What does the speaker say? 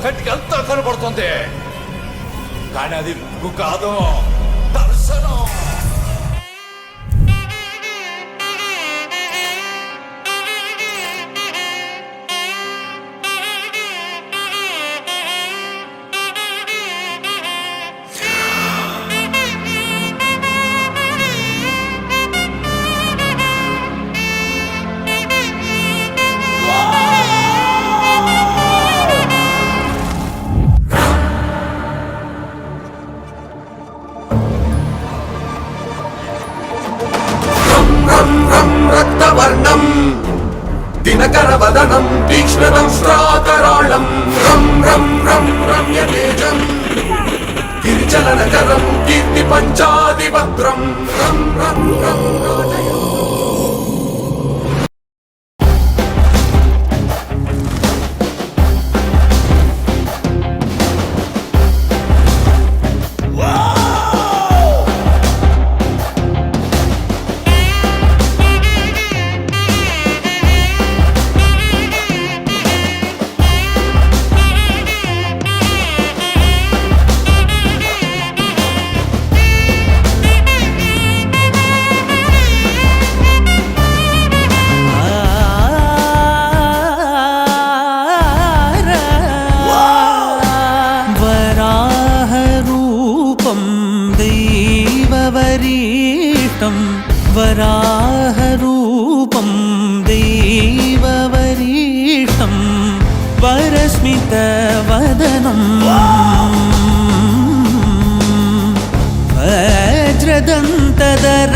కంటికి అంతా కనపడుతుంది, కానీ అది రంగు కాదు, దర్శనం. రక్తవర్ణం దినకరవదనం తీక్ష్ణదంష్ట్రాకరాళం రం రం రం రమ్యతేజం గిరిచలనకరం కీర్తి పంచాదిభద్రం రం రం రం वराहरूपं देववरीष्टं वरस्मितवदनं वज्रदन्तधर